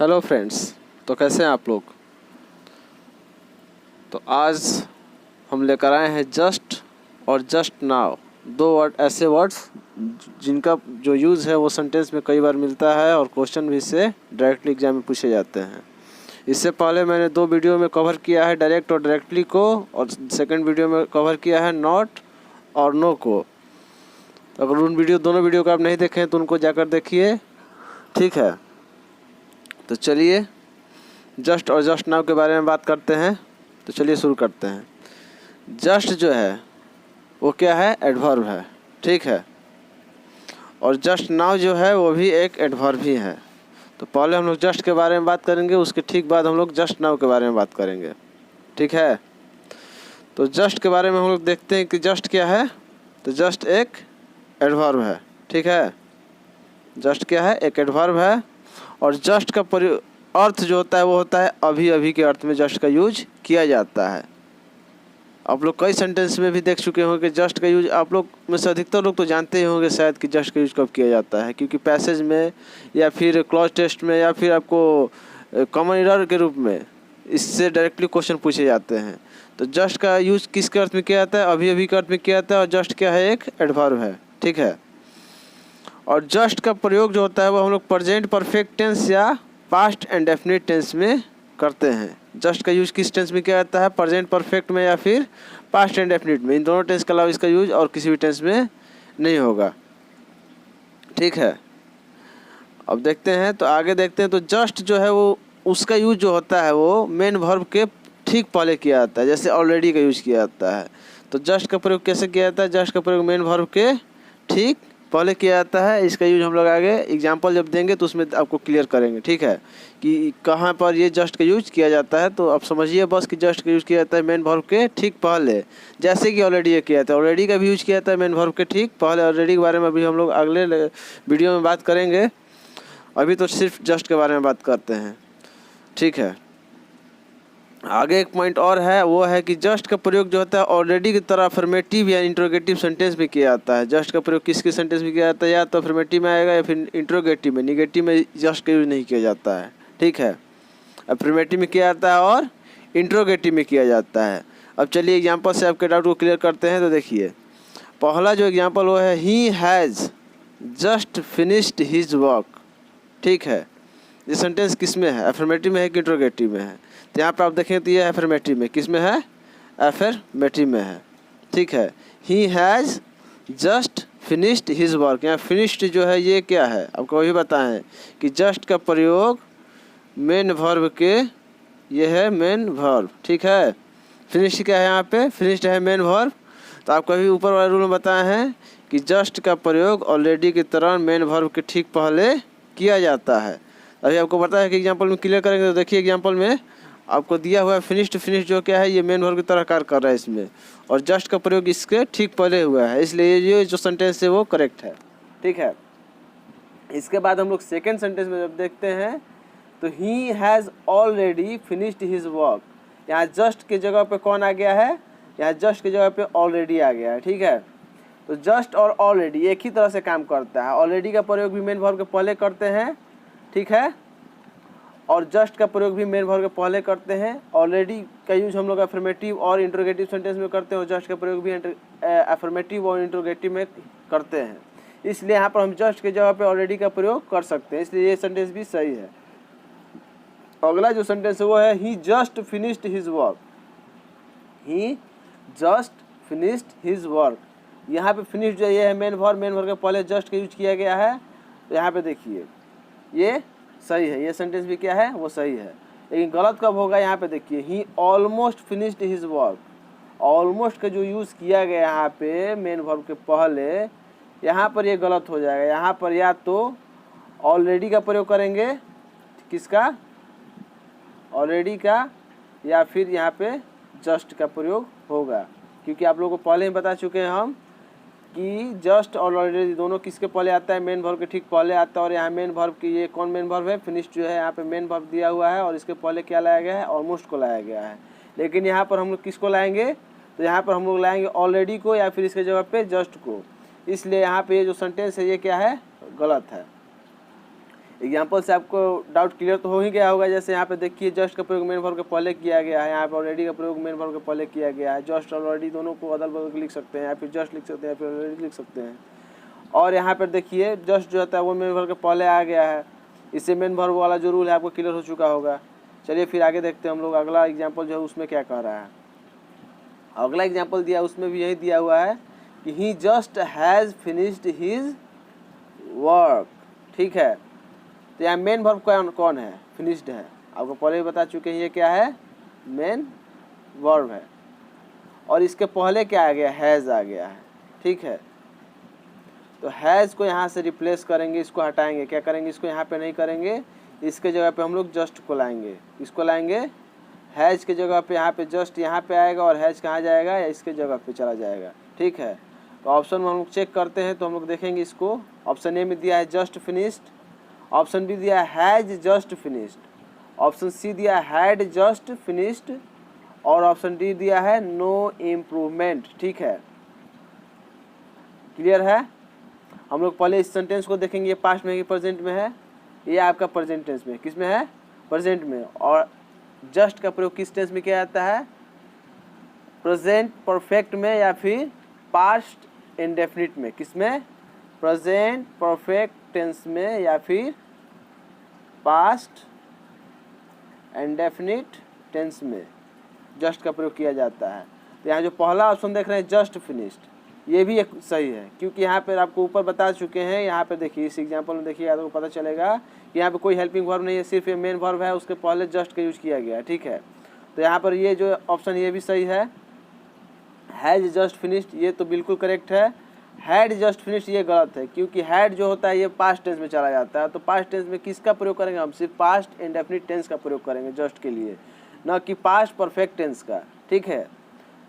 Hello friends. तो कैसे हैं आप लोग। तो आज हम लेकर आए हैं जस्ट और जस्ट नाउ, दो वर्ड, ऐसे वर्ड्स जिनका जो यूज़ है वो सेंटेंस में कई बार मिलता है और क्वेश्चन भी इससे डायरेक्टली एग्जाम में पूछे जाते हैं। इससे पहले मैंने 2 वीडियो में कवर किया है डायरेक्ट और डायरेक्टली को, और सेकंड वीडियो में कवर किया है नॉट और नो को। तो अगर उन दोनों वीडियो को आप नहीं देखें तो उनको जाकर देखिए, ठीक है। तो चलिए जस्ट और जस्ट नाउ के बारे में बात करते हैं। तो चलिए शुरू करते हैं। जस्ट जो है वो क्या है, एडवर्ब है, ठीक है। और जस्ट नाउ जो है वो भी एक एडवर्ब ही है। तो पहले हम लोग जस्ट के बारे में बात करेंगे, उसके ठीक बाद हम लोग जस्ट नाउ के बारे में बात करेंगे, ठीक है। तो जस्ट के बारे में हम लोग देखते हैं कि जस्ट क्या है। तो जस्ट एक एडवर्ब है, ठीक है। जस्ट क्या है, एक एडवर्ब है। और जस्ट का अर्थ जो होता है वो होता है अभी अभी के अर्थ में जस्ट का यूज किया जाता है। आप लोग कई सेंटेंस में भी देख चुके होंगे कि जस्ट का यूज, आप लोग में से अधिकतर लोग तो जानते ही होंगे शायद कि जस्ट का यूज कब किया जाता है, क्योंकि पैसेज में या फिर क्लॉज टेस्ट में या फिर आपको कॉमन एरर के रूप में इससे डायरेक्टली क्वेश्चन पूछे जाते हैं। तो जस्ट का यूज किसके अर्थ में किया जाता है, अभी अभी के अर्थ में किया जाता है। और जस्ट क्या है, एक एडवर्ब है, ठीक है। और जस्ट का प्रयोग जो होता है वो हम लोग प्रेजेंट परफेक्ट टेंस या पास्ट एंड डेफिनेट टेंस में करते हैं। जस्ट का यूज किस टेंस में किया जाता है, प्रेजेंट परफेक्ट में या फिर पास्ट एंड डेफिनेट में। इन दोनों टेंस के अलावा इसका यूज और किसी भी टेंस में नहीं होगा, ठीक है। अब देखते हैं, तो आगे देखते हैं। तो जस्ट जो है वो उसका यूज जो होता है वो मेन वर्ब के ठीक पहले किया जाता है, जैसे ऑलरेडी का यूज किया जाता है। तो जस्ट का प्रयोग कैसे किया जाता है, जस्ट का प्रयोग मेन वर्ब के ठीक पहले किया जाता है। इसका यूज हम लोग आगे एग्जांपल जब देंगे तो उसमें आपको क्लियर करेंगे, ठीक है, कि कहाँ पर ये जस्ट का यूज किया जाता है। तो आप समझिए बस कि जस्ट का यूज किया जाता है मेन वर्ब के ठीक पहले, जैसे कि ऑलरेडी ये किया जाता है। ऑलरेडी का भी यूज किया जाता है मेन वर्ब के ठीक पहले। ऑलरेडी के बारे में अभी हम लोग अगले वीडियो में बात करेंगे, अभी तो सिर्फ जस्ट के बारे में बात करते हैं, ठीक है। आगे एक पॉइंट और है, वो है कि जस्ट का प्रयोग जो होता है ऑलरेडी की तरह अफर्मेटिव या इंट्रोगेटिव सेंटेंस में किया जाता है। जस्ट का प्रयोग किसके सेंटेंस में किया जाता है, या तो अफर्मेटिव में आएगा या फिर इंट्रोगेटिव में। निगेटिव में जस्ट का यूज नहीं किया जाता है, ठीक है। अफर्मेटिव में किया जाता है और इंट्रोगेटिव में किया जाता है। अब चलिए एग्जाम्पल से आपके डाउट को क्लियर करते हैं। तो देखिए पहला जो एग्जाम्पल वो है, he has just finished his work, ठीक है। ये सेंटेंस किस में है, अफर्मेटिव में है कि इंट्रोगेटिव में है। तो यहाँ पर आप देखें तो ये अफर्मेटिव में, किस में है, अफर्मेटिव में है, ठीक है। He has just finished his work. यहाँ फिनिश्ड जो है ये क्या है, आपको वही बताएं कि जस्ट का प्रयोग मेन वर्ब के, ये है मेन वर्ब, ठीक है। फिनिश्ड क्या है, यहाँ पे फिनिश्ड है मेन वर्ब। तो आपको अभी ऊपर वाले रूल में बताए हैं कि जस्ट का प्रयोग ऑलरेडी की तरह मेन वर्ब के ठीक पहले किया जाता है। अभी आपको पता है कि एग्जांपल में क्लियर करेंगे। तो देखिए एग्जांपल में आपको दिया हुआ है फिनिश्ड जो क्या है, ये मेन वर्ब की तरह कार्य कर रहा है इसमें, और जस्ट का प्रयोग इसके ठीक पहले हुआ है, इसलिए ये जो सेंटेंस है वो करेक्ट है, ठीक है। इसके बाद हम लोग सेकेंड सेंटेंस में जब देखते हैं तो he has already finished his work. यहाँ जस्ट की जगह पे कौन आ गया है, यहाँ जस्ट की जगह पे ऑलरेडी आ गया है, ठीक है। तो जस्ट और ऑलरेडी एक ही तरह से काम करता है। ऑलरेडी का प्रयोग भी मेन वर्ब के पहले करते हैं, ठीक है, और जस्ट का प्रयोग भी मेन वर्ब के पहले करते हैं। ऑलरेडी का यूज हम लोग अफर्मेटिव और इंट्रोगेटिव सेंटेंस में करते हैं, और जस्ट का प्रयोग भी अफर्मेटिव और इंट्रोगेटिव में करते हैं। इसलिए यहाँ पर हम जस्ट के जगह पे ऑलरेडी का प्रयोग कर सकते हैं, इसलिए ये सेंटेंस भी सही है। अगला जो सेंटेंस है वो है, ही जस्ट फिनिश्ड हिज वर्क। ही जस्ट फिनिश्ड हिज वर्क। यहाँ पे फिनिश जो ये है मेन वर्ब के पहले जस्ट का यूज किया गया है। तो यहाँ पे देखिए ये सही है, ये सेंटेंस भी क्या है, वो सही है। लेकिन गलत कब होगा, यहाँ पे देखिए, he almost finished his work. Almost का जो यूज़ किया गया यहाँ पे मेन वर्ब के पहले, यहाँ पर ये गलत हो जाएगा। यहाँ पर या तो ऑलरेडी का प्रयोग करेंगे, किसका, ऑलरेडी का, या फिर यहाँ पे जस्ट का प्रयोग होगा। क्योंकि आप लोगों को पहले ही बता चुके हैं हम कि जस्ट और ऑलरेडी दोनों किसके पहले आता है, मेन वर्ब के ठीक पहले आता है। और यहाँ मेन वर्ब की, ये कौन मेन वर्ब है, फिनिश्ड जो है, यहाँ पे मेन वर्ब दिया हुआ है और इसके पहले क्या लाया गया है, ऑलमोस्ट को लाया गया है। लेकिन यहाँ पर हम लोग किसको लाएंगे, तो यहाँ पर हम लोग लाएंगे ऑलरेडी को, या फिर इसके जगह पे जस्ट को। इसलिए यहाँ पे ये जो सेंटेंस है ये क्या है, गलत है। एग्जाम्पल से आपको डाउट क्लियर तो हो ही गया होगा। जैसे यहाँ पे देखिए जस्ट का प्रयोग मेन वर्ब के पहले किया गया है, यहाँ पे ऑलरेडी का प्रयोग मेन वर्ब के पहले किया गया है। जस्ट और ऑलरेडी दोनों को अदल बदल के लिख सकते हैं, या फिर जस्ट लिख सकते हैं, या फिर ऑलरेडी लिख सकते हैं। और यहाँ पर देखिए जस्ट जो होता है वो मेन वर्ब के पहले आ गया है, इससे मेन वर्ब वाला जो रूल है आपको क्लियर हो चुका होगा। चलिए फिर आगे देखते हैं हम लोग अगला एग्जाम्पल जो है उसमें क्या कह रहा है। अगला एग्जाम्पल दिया उसमें भी यही दिया हुआ है कि he just has finished his work. ठीक है, तो यहाँ मेन वर्ब कौन है? फिनिश्ड है। आपको पहले ही बता चुके हैं ये क्या है, मेन वर्ब है। और इसके पहले क्या आ गया, हैज़ आ गया है। ठीक है, तो हैज़ को यहाँ से रिप्लेस करेंगे, इसको हटाएंगे। क्या करेंगे, इसको यहाँ पे नहीं करेंगे, इसके जगह पे हम लोग जस्ट को लाएंगे। इसको लाएंगे हैज़ के जगह पे, यहाँ पे जस्ट यहाँ पे आएगा और हैज़ कहाँ जाएगा, या इसके जगह पे चला जाएगा। ठीक है, तो ऑप्शन में हम लोग चेक करते हैं तो हम लोग देखेंगे इसको। ऑप्शन ए में दिया है जस्ट फिनिश्ड, ऑप्शन बी दिया है has just finished, option C दिया है हैड जस्ट फिनिश्ड, और ऑप्शन डी दिया है नो इम्प्रूवमेंट। ठीक है, क्लियर है। हम लोग पहले इस सेंटेंस को देखेंगे, ये पास्ट में है कि प्रेजेंट में है। ये आपका प्रेजेंट टेंस में, किस में है, प्रेजेंट में। और जस्ट का प्रयोग किस टेंस में किया जाता है, प्रेजेंट परफेक्ट में या फिर पास्ट इंडेफिनिट में। किस में, प्रेजेंट परफेक्ट टेंस में या फिर पास्ट इंडेफिनिट टेंस में जस्ट का प्रयोग किया जाता है। तो यहाँ जो पहला ऑप्शन देख रहे हैं जस्ट फिनिश्ड, ये भी एक सही है, क्योंकि यहाँ पर आपको ऊपर बता चुके हैं। यहाँ पे देखिए इस एग्जांपल में देखिए आपको पता चलेगा कि यहाँ पे कोई हेल्पिंग वर्ब नहीं है, सिर्फ ये मेन वर्ब है, उसके पहले जस्ट का यूज किया गया है। ठीक है, तो यहाँ पर ये जो ऑप्शन ये भी सही है, हैज जस्ट फिनिश्ड, ये तो बिल्कुल करेक्ट है। हैड जस्ट फिनिश्ड ये गलत है, क्योंकि हैड जो होता है ये पास्ट टेंस में चला जाता है। तो पास्ट टेंस में किसका प्रयोग करेंगे, हम सिर्फ पास्ट इंडेफिनिट टेंस का प्रयोग करेंगे जस्ट के लिए, न कि पास्ट परफेक्ट टेंस का। ठीक है,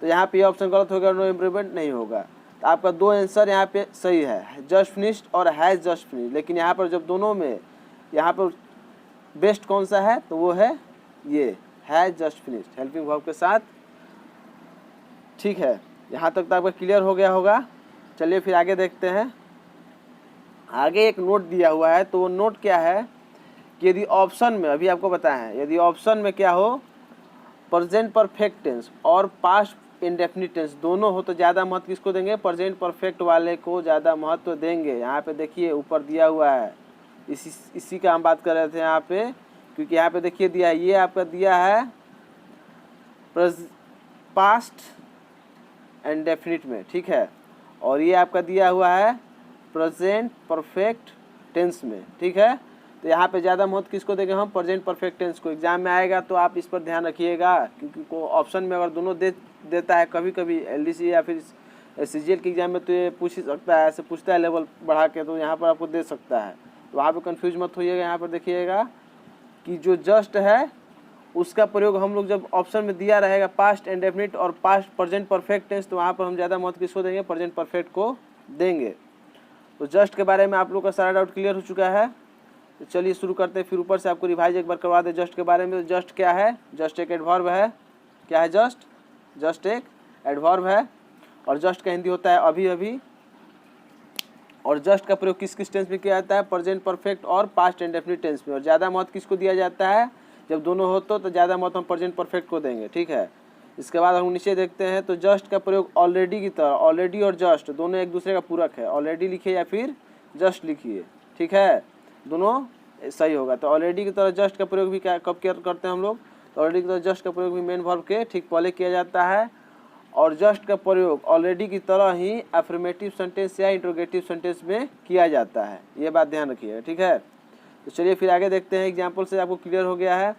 तो यहाँ पे ये ऑप्शन गलत होगा, नो इम्प्रूवमेंट नहीं होगा। तो आपका दो आंसर यहाँ पे सही है, जस्ट फिनिश्ड और हैज जस्ट फिनिश्ड। लेकिन यहाँ पर जब दोनों में यहाँ पर बेस्ट कौन सा है, तो वो है ये has just finished helping verb के साथ। ठीक है, यहाँ तक तो आपका क्लियर हो गया होगा। चलिए फिर आगे देखते हैं। आगे एक नोट दिया हुआ है, तो वो नोट क्या है कि यदि ऑप्शन में, अभी आपको बताया है, यदि ऑप्शन में क्या हो, प्रेजेंट परफेक्ट टेंस और पास्ट इंडेफिनिट टेंस दोनों हो, तो ज़्यादा महत्व किसको देंगे, प्रेजेंट परफेक्ट वाले को ज़्यादा महत्व देंगे। यहाँ पे देखिए ऊपर दिया हुआ है, इसी का हम बात कर रहे थे यहाँ पे, क्योंकि यहाँ पे देखिए दिया है, ये आपका दिया है पास्ट इंडेफिनिट में। ठीक है, और ये आपका दिया हुआ है प्रेजेंट परफेक्ट टेंस में। ठीक है, तो यहाँ पे ज़्यादा महत्व किसको देंगे हम, प्रेजेंट परफेक्ट टेंस को। एग्जाम में आएगा तो आप इस पर ध्यान रखिएगा, क्योंकि को ऑप्शन में अगर दोनों देता है, कभी कभी एलडीसी या फिर सीजीएल के एग्जाम में तो ये पूछ ही सकता है, ऐसे पूछता है लेवल बढ़ा के, तो यहाँ पर आपको दे सकता है। तो वहाँ पर कन्फ्यूज मत होइएगा। यहाँ पर देखिएगा कि जो जस्ट है उसका प्रयोग हम लोग जब ऑप्शन में दिया रहेगा पास्ट इंडेफिनिट और पास्ट प्रेजेंट परफेक्ट टेंस, तो वहाँ पर हम ज़्यादा महत्व किसको देंगे, प्रेजेंट परफेक्ट को देंगे। तो जस्ट के बारे में आप लोग का सारा डाउट क्लियर हो चुका है। तो चलिए शुरू करते हैं, फिर ऊपर से आपको रिवाइज एक बार करवा दे जस्ट के बारे में। जस्ट क्या है, जस्ट एक एडवर्ब है। क्या है जस्ट एक एडवर्ब है, और जस्ट का हिंदी होता है अभी अभी। और जस्ट का प्रयोग किस किस टेंस में किया जाता है, प्रेजेंट परफेक्ट और पास्ट इंडेफिनिट टेंस में। और ज़्यादा महत्व किसको दिया जाता है, जब दोनों हो तो ज़्यादा महत्व हम प्रेजेंट परफेक्ट को देंगे। ठीक है, इसके बाद हम नीचे देखते हैं, तो जस्ट का प्रयोग ऑलरेडी की तरह, ऑलरेडी और जस्ट दोनों एक दूसरे का पूरक है। ऑलरेडी लिखिए या फिर जस्ट लिखिए, ठीक है, दोनों सही होगा। तो ऑलरेडी की तरह जस्ट का प्रयोग भी कब करते हैं हम लोग, तो ऑलरेडी की तरह जस्ट का प्रयोग भी मेन वर्ब के ठीक पहले किया जाता है। और जस्ट का प्रयोग ऑलरेडी की तरह ही अफर्मेटिव सेंटेंस या इंट्रोगेटिव सेंटेंस में किया जाता है, ये बात ध्यान रखिएगा। ठीक है, तो चलिए फिर आगे देखते हैं। एग्जाम्पल से आपको क्लियर हो गया है।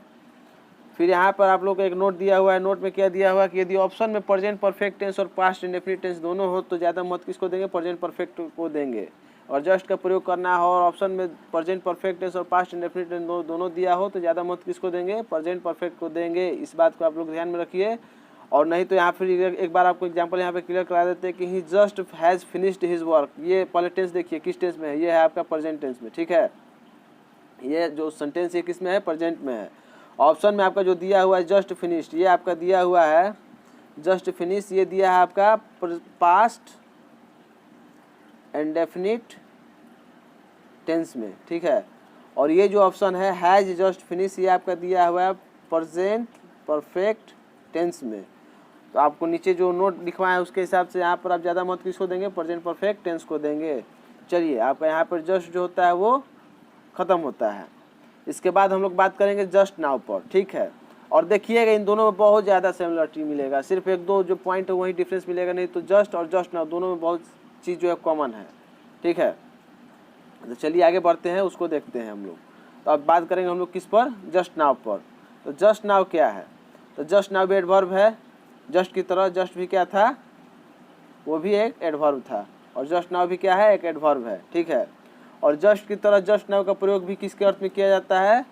फिर यहाँ पर आप लोग को एक नोट दिया हुआ है। नोट में क्या दिया हुआ है कि यदि ऑप्शन में प्रेजेंट परफेक्ट टेंस और पास्ट इंडेफिनिट टेंस दोनों हो, तो ज़्यादा महत्व किसको देंगे, प्रेजेंट परफेक्ट को देंगे। और जस्ट का प्रयोग करना हो और ऑप्शन में प्रेजेंट परफेक्ट टेंस और पास्ट इंडेफिनिट टेंस दोनों दिया हो, तो ज़्यादा महत्व किसको देंगे, प्रेजेंट परफेक्ट को देंगे। इस बात को आप लोग ध्यान में रखिए। और नहीं तो यहाँ फिर एक बार आपको एग्जांपल यहाँ पे क्लियर करा देते हैं कि he just has finished his work. ये पहले टेंस देखिए किस टेंस में है, ये है आपका प्रेजेंट टेंस में। ठीक है, ये जो सेंटेंस है किस में है, प्रेजेंट में है। ऑप्शन में आपका जो दिया हुआ है जस्ट फिनिश्ड, ये आपका दिया हुआ है जस्ट फिनिश, ये दिया है आपका पास्ट इंडेफिनिट टेंस में। ठीक है, और ये जो ऑप्शन है हैज़ जस्ट फिनिश, ये आपका दिया हुआ है प्रेजेंट परफेक्ट टेंस में। तो आपको नीचे जो नोट लिखवाए हैं उसके हिसाब से यहाँ पर आप ज़्यादा महत्व किसको देंगे, प्रेजेंट परफेक्ट टेंस को देंगे। चलिए आपका यहाँ पर जस्ट जो होता है वो ख़त्म होता है। इसके बाद हम लोग बात करेंगे जस्ट नाउ पर, ठीक है। और देखिएगा इन दोनों में बहुत ज़्यादा सिमिलरिटी मिलेगा, सिर्फ एक दो जो पॉइंट है वही डिफरेंस मिलेगा, नहीं तो जस्ट और जस्ट नाउ दोनों में बहुत चीज़ जो है कॉमन है, ठीक है। तो चलिए आगे बढ़ते हैं, उसको देखते हैं हम लोग। तो अब बात करेंगे हम लोग किस पर, जस्ट नाउ पर। तो जस्ट नाउ क्या है, तो जस्ट नाउ भी एडवर्ब है, जस्ट की तरह जस्ट भी क्या था, वो भी एक एडवर्ब था, और जस्ट नाउ भी क्या है, एक एडवर्ब है, ठीक है। और जस्ट की तरह जस्ट नाउ का प्रयोग भी किसके अर्थ में किया जाता है,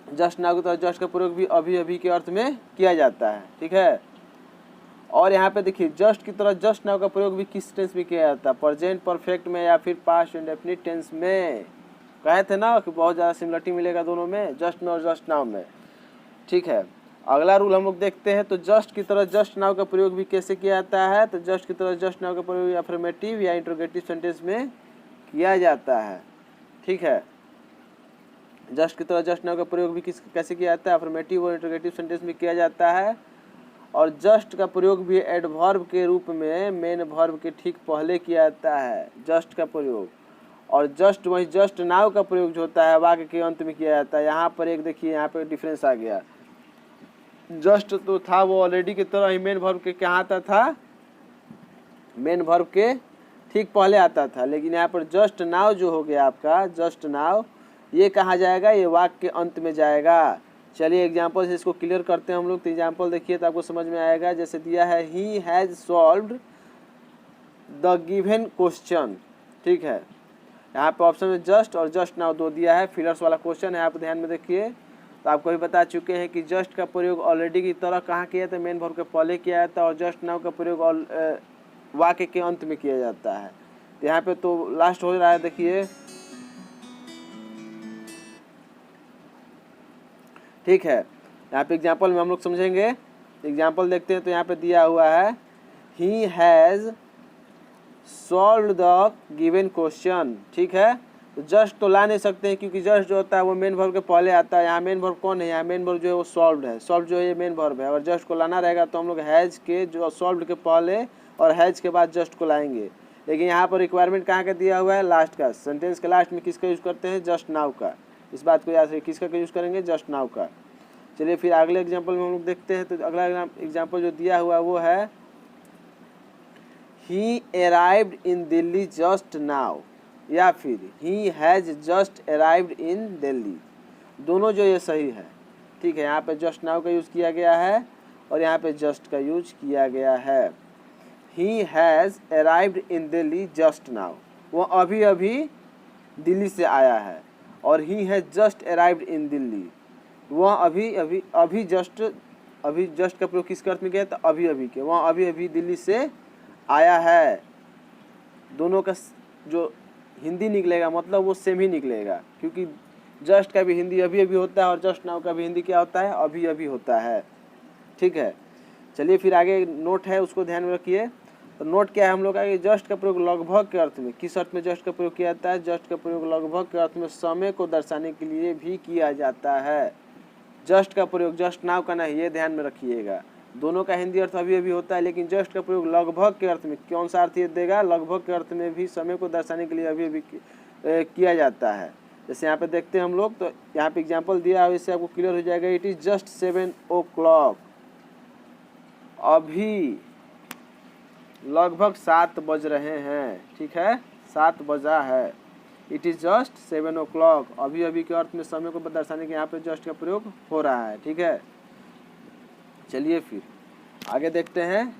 जस्ट नाउ की तरह जस्ट का प्रयोग भी अभी अभी के अर्थ में किया जाता है, ठीक है। और यहाँ पे देखिए जस्ट की तरह जस्ट नाउ का प्रयोग भी किस टेंस में किया जाता है, प्रेजेंट परफेक्ट में या फिर पास्ट इंडेफिनिट टेंस में। कहे थे ना कि बहुत ज़्यादा सिमिलरिटी मिलेगा दोनों में, जस्ट में और जस्ट नाउ में, ठीक है। अगला रूल हम लोग देखते हैं। तो जस्ट की तरह जस्ट नाउ का प्रयोग भी कैसे किया जाता है, तो जस्ट की तरह जस्ट नाउ का प्रयोग अफर्मेटिव या इंट्रोगेटिव सेंटेंस में किया जाता है, ठीक है। जस्ट की तरह जस्ट नाउ का प्रयोग भी कैसे किया जाता है, अफर्मेटिव और इंट्रोगेटिव सेंटेंस में किया जाता है। और जस्ट का प्रयोग भी एडवर्ब के रूप में मेन वर्ब के ठीक पहले किया जाता है, जस्ट का प्रयोग। और जस्ट वही जस्ट नाउ का प्रयोग जो होता है वाक्य के अंत में किया जाता है। यहाँ पर एक देखिए यहाँ पर डिफरेंस आ गया, जस्ट तो था वो ऑलरेडी की तरह ही मेन वर्ब के कहाँ आता था, मेन वर्ब के ठीक पहले आता था, लेकिन यहाँ पर जस्ट नाउ जो हो गया आपका, जस्ट नाउ ये कहाँ जाएगा, ये वाक्य के अंत में जाएगा। चलिए एग्जाम्पल से इसको क्लियर करते हैं हम लोग। तो एग्जाम्पल देखिए तो आपको समझ में आएगा। जैसे दिया है he has solved the given question, ठीक है। यहाँ पे ऑप्शन में जस्ट और जस्ट नाउ दो दिया है, फिलर्स वाला क्वेश्चन है, आप ध्यान में देखिए। तो आपको भी बता चुके हैं कि जस्ट का प्रयोग ऑलरेडी की तरह कहाँ किया जाता है, मेन वर्ब के पहले किया जाता है, और जस्ट नाउ का प्रयोग वाक्य के अंत में किया जाता है। तो यहाँ पे तो लास्ट हो रहा है, देखिए, ठीक है। यहाँ पे एग्जाम्पल में हम लोग समझेंगे। एग्जाम्पल देखते हैं। तो यहाँ पे दिया हुआ है he has solved the given question, ठीक है। तो जस्ट तो ला नहीं सकते हैं क्योंकि जस्ट जो होता है वो मेन वर्ब के पहले आता है। यहाँ मेन वर्ब कौन है, यहाँ मेन वर्ब जो है वो सॉल्व्ड है, सॉल्व जो है ये मेन वर्ब है। और जस्ट को लाना रहेगा तो हम लोग हैज़ के जो सॉल्व्ड के पहले और हैज़ के बाद जस्ट को लाएंगे। लेकिन यहाँ पर रिक्वायरमेंट कहाँ का दिया हुआ है, लास्ट का, सेंटेंस के लास्ट में किसका यूज़ करते हैं, जस्ट नाउ का। इस बात को याद रखिए, किसका यूज़ करेंगे, जस्ट नाउ का। चलिए फिर अगले एग्जाम्पल में हम लोग देखते हैं। तो अगला एग्जाम्पल जो दिया हुआ है वो है ही arrived in Delhi just now, या फिर he has just arrived in Delhi. दोनों जो ये सही है, ठीक है। यहाँ पे जस्ट नाउ का यूज़ किया गया है और यहाँ पे जस्ट का यूज किया गया है। He has arrived in Delhi just now, वो अभी अभी दिल्ली से आया है। और he has just arrived in Delhi, वह अभी जस्ट का प्रयोग किस अर्थ में किया था, अभी अभी के, वह अभी अभी दिल्ली से आया है। दोनों का जो हिंदी निकलेगा मतलब वो सेम ही निकलेगा, क्योंकि जस्ट का भी हिंदी अभी अभी होता है और जस्ट नाउ का भी हिंदी क्या होता है, अभी अभी होता है, ठीक है। चलिए फिर आगे नोट है, उसको ध्यान में रखिए। तो नोट क्या है हम लोग का, जस्ट का प्रयोग लगभग के अर्थ में, किस अर्थ में जस्ट का प्रयोग किया जाता है, जस्ट का प्रयोग लगभग के अर्थ में समय को दर्शाने के लिए भी किया जाता है। जस्ट का प्रयोग जस्ट नाउ का नहीं, ये ध्यान में रखिएगा। दोनों का हिंदी अर्थ अभी अभी होता है, लेकिन जस्ट का प्रयोग लगभग के अर्थ में, कौन सा अर्थ ये देगा, लगभग के अर्थ में भी समय को दर्शाने के लिए अभी अभी किया जाता है। जैसे यहाँ पे देखते हैं हम लोग। तो यहाँ पे एग्जांपल दिया है, इससे आपको क्लियर हो जाएगा। इट इज़ जस्ट 7 o'clock, अभी लगभग 7 बज रहे हैं, ठीक है, 7 बजा है। इट इज़ जस्ट 7 o'clock, अभी अभी के अर्थ में समय को दर्शाने के यहाँ पे जस्ट का प्रयोग हो रहा है, ठीक है। चलिए फिर आगे देखते हैं।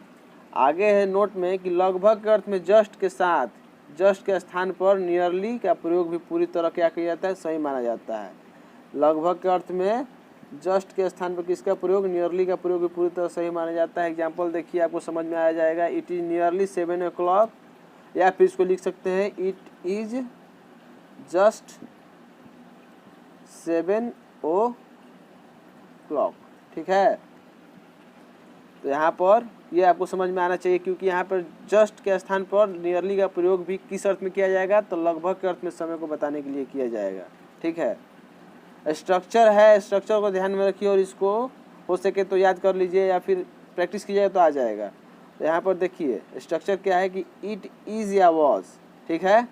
आगे है नोट में कि लगभग के अर्थ में जस्ट के साथ जस्ट के स्थान पर नियरली का प्रयोग भी पूरी तरह क्या किया जाता है, सही माना जाता है। लगभग के अर्थ में जस्ट के स्थान पर किसका प्रयोग, नियरली का प्रयोग भी पूरी तरह सही माना जाता है। एग्जाम्पल देखिए, आपको समझ में आ जाएगा। इट इज़ नियरली 7 o'clock, या फिर इसको लिख सकते हैं इट इज़ जस्ट 7 o'clock, ठीक है। तो यहाँ पर ये आपको समझ में आना चाहिए, क्योंकि यहाँ पर जस्ट के स्थान पर नियरली का प्रयोग भी किस अर्थ में किया जाएगा, तो लगभग के अर्थ में समय को बताने के लिए किया जाएगा। ठीक है, स्ट्रक्चर है, स्ट्रक्चर को ध्यान में रखिए और इसको हो सके तो याद कर लीजिए या फिर प्रैक्टिस कीजिएगा तो आ जाएगा। तो यहाँ पर देखिए स्ट्रक्चर क्या है कि इट इज़ या वॉज। ठीक है,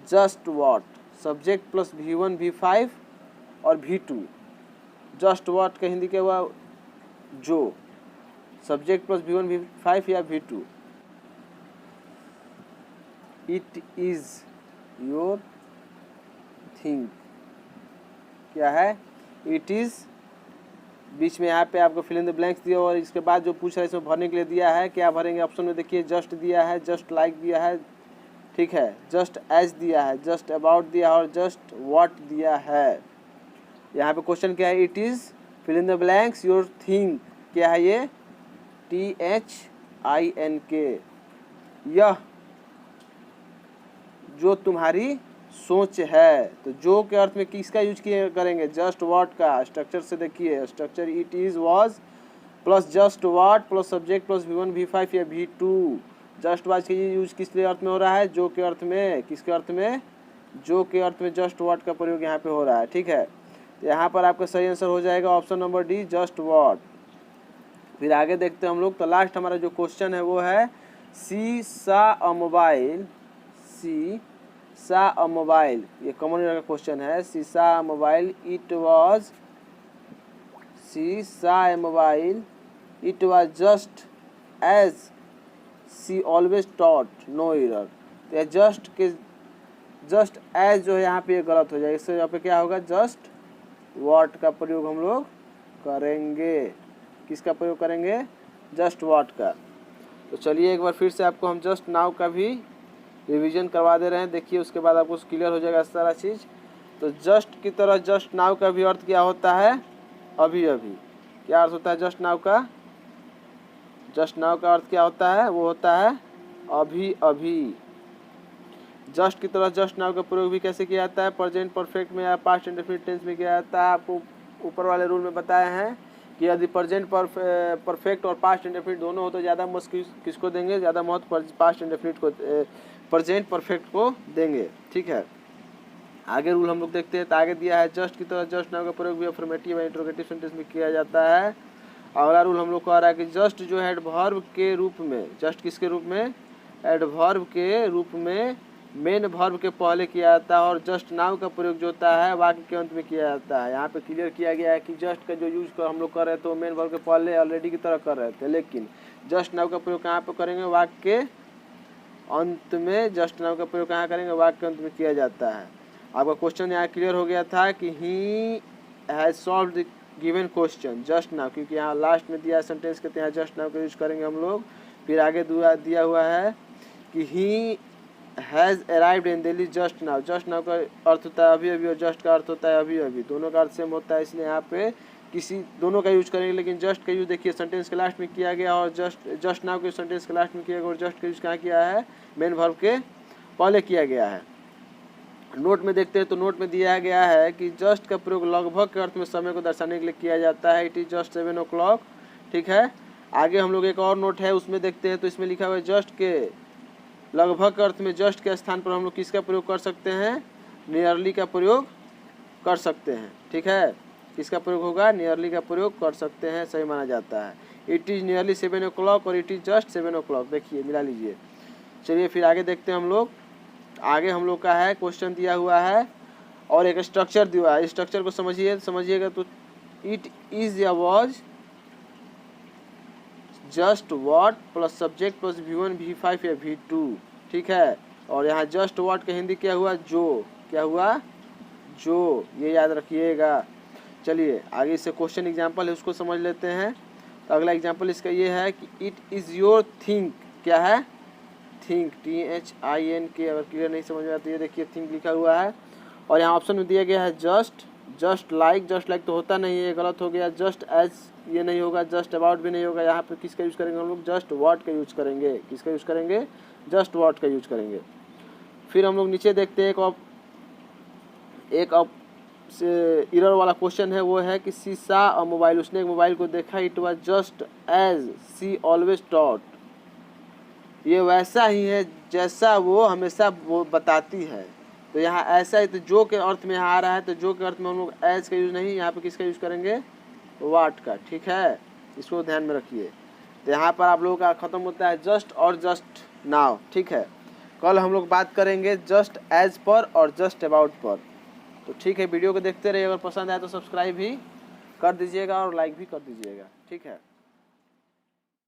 just what, subject plus V1 V5 और V2। जस्ट वॉट का हिंदी क्या हुआ, जो, सब्जेक्ट प्लस V1 V5 या V2। It is your thing, क्या है, इट इज़, बीच में यहाँ पे आपको फिल इन द ब्लैंक्स दिया और इसके बाद जो पूछ रहा है इसमें भरने के लिए दिया है, क्या भरेंगे ऑप्शन में देखिए, जस्ट दिया है, जस्ट लाइक दिया है, ठीक है, जस्ट एज दिया है, जस्ट अबाउट दिया है और जस्ट व्हाट दिया है। यहाँ पे क्वेश्चन क्या है, it is fill in the blanks your thing, क्या है ये, THINK, यह जो तुम्हारी सोच है। तो जो के अर्थ में किसका यूज किए करेंगे, जस्ट व्हाट का। स्ट्रक्चर से देखिए, structure it is was plus just what plus subject plus V1 V5 या V2। जस्ट वाज का यूज किस लिए अर्थ में हो रहा है, जो के अर्थ में, किसके अर्थ में, जो के अर्थ में जस्ट व्हाट का प्रयोग यहाँ पे हो रहा है। ठीक है, तो यहाँ पर आपका सही आंसर हो जाएगा option number D, just what. फिर आगे देखते हैं हम लोग। तो लास्ट हमारा जो क्वेश्चन है वो है, she saw a mobile, she saw a mobile, ये कॉमन का क्वेश्चन है। She saw a mobile, it was, she saw a mobile, it was just as she always thought, no error. तो just के, just as जो है यहाँ पे गलत हो जाएगा, इससे यहाँ पे क्या होगा, जस्ट व्हाट का प्रयोग हम लोग करेंगे। किसका प्रयोग करेंगे, जस्ट व्हाट का। तो चलिए एक बार फिर से आपको हम जस्ट नाउ का भी रिवीजन करवा दे रहे हैं, देखिए उसके बाद आपको क्लियर हो जाएगा सारा चीज़। तो जस्ट की तरह जस्ट नाउ का भी अर्थ क्या होता है, अभी अभी। क्या अर्थ होता है जस्ट नाउ का, जस्ट नाउ का अर्थ क्या होता है, वो होता है अभी अभी। जस्ट की तरह जस्ट नाउ का प्रयोग भी कैसे किया जाता है, प्रेजेंट परफेक्ट में या पास्ट इंडेफिनिट टेंस में किया जाता है। आपको ऊपर वाले रूल में बताए हैं कि यदि प्रेजेंट परफेक्ट और पास्ट इंडेफिनिट दोनों हो तो ज़्यादा महत्व किसको देंगे, ज़्यादा महत्व पास्ट इंडेफिनिट को, प्रेजेंट परफेक्ट को देंगे। ठीक है, आगे रूल हम लोग देखते हैं। तो आगे दिया है, जस्ट की तरह जस्ट नाउ का प्रयोग भी अफर्मेटिव या इंट्रोगेटिव सेंटेंस में किया जाता है। अगला रूल हम लोग कह रहा है कि जस्ट जो है एडवर्ब के रूप में, जस्ट किसके रूप में, एडवर्ब के रूप में मेन वर्ब के पहले किया जाता है और जस्ट नाउ का प्रयोग जो होता है वाक्य के अंत में किया जाता है। यहाँ पे क्लियर किया गया है कि जस्ट का जो यूज कर हम लोग कर रहे थे वो मेन वर्ब के पहले ऑलरेडी की तरह कर रहे थे, लेकिन जस्ट नाउ का प्रयोग कहाँ पे करेंगे, वाक्य के अंत में। जस्ट नाउ का प्रयोग कहाँ करेंगे, वाक्य के अंत में किया जाता है। आपका क्वेश्चन यहाँ क्लियर हो गया था कि he has solved the given question just now, क्योंकि यहाँ लास्ट में दिया सेंटेंस के यहाँ जस्ट नाउ का यूज करेंगे हम लोग। फिर आगे दिया हुआ है कि he has arrived in Delhi just now. Just now का अर्थ होता है अभी अभी और जस्ट का अर्थ होता है अभी अभी, दोनों का अर्थ सेम होता है, इसलिए यहाँ पे किसी दोनों का यूज करेंगे। लेकिन जस्ट का यूज देखिए सेंटेंस के लास्ट में किया गया और जस्ट नाउ के सेंटेंस के लास्ट में किया गया और जस्ट का यूज कहाँ किया है, मेन वर्ब के पहले किया गया है। नोट में देखते हैं तो नोट में दिया गया है कि जस्ट का प्रयोग लगभग के अर्थ में समय को दर्शाने के लिए किया जाता है। It is just 7 o'clock। ठीक है, आगे हम लोग एक और नोट है उसमें देखते हैं। तो इसमें लिखा हुआ है जस्ट के लगभग अर्थ में जस्ट के स्थान पर हम लोग किसका प्रयोग कर सकते हैं, नियरली का प्रयोग कर सकते हैं। ठीक है, किसका प्रयोग होगा, नियरली का प्रयोग कर सकते हैं, सही माना जाता है। इट इज़ नियरली 7 o'clock और इट इज़ जस्ट 7 o'clock, देखिए मिला लीजिए। चलिए फिर आगे देखते हैं हम लोग। आगे हम लोग का है क्वेश्चन दिया हुआ है और एक स्ट्रक्चर दिया हुआ है। स्ट्रक्चर को समझिएगा। तो इट इज़ या was just what plus subject plus V1 V5 या V2। ठीक है, और यहाँ जस्ट व्हाट का हिंदी क्या हुआ, जो, क्या हुआ, जो, ये याद रखिएगा। चलिए आगे इससे क्वेश्चन एग्जाम्पल है उसको समझ लेते हैं। तो अगला एग्जाम्पल इसका ये है कि इट इज़ योर थिंक, क्या है, थिंक, THINK। अगर क्लियर नहीं समझ में आता तो ये देखिए थिंक लिखा हुआ है और यहाँ ऑप्शन में दिया गया है just, just like. Just like तो होता नहीं है, ये गलत हो गया। जस्ट एज ये नहीं होगा, जस्ट अबाउट भी नहीं होगा। यहाँ पे किसका यूज करेंगे हम लोग, जस्ट व्हाट का यूज करेंगे। किसका यूज करेंगे, जस्ट व्हाट का यूज करेंगे। फिर हम लोग नीचे देखते हैं एक एरर वाला क्वेश्चन है वो है कि सी सा अ मोबाइल, उसने एक मोबाइल को देखा, it was just as she always taught, ये वैसा ही है जैसा वो हमेशा वो बताती है। तो यहाँ ऐसा ही, तो जो के अर्थ में यहाँ आ रहा है, तो जो के अर्थ में हम लोग एज का यूज़ नहीं, यहाँ पे किसका यूज़ करेंगे, वाट का। ठीक है, इसको ध्यान में रखिए। तो यहाँ पर आप लोगों का ख़त्म होता है जस्ट और जस्ट नाउ। ठीक है, कल हम लोग बात करेंगे जस्ट एज पर और जस्ट अबाउट पर। तो ठीक है, वीडियो को देखते रहिए, अगर पसंद आए तो सब्सक्राइब भी कर दीजिएगा और लाइक भी कर दीजिएगा। ठीक है।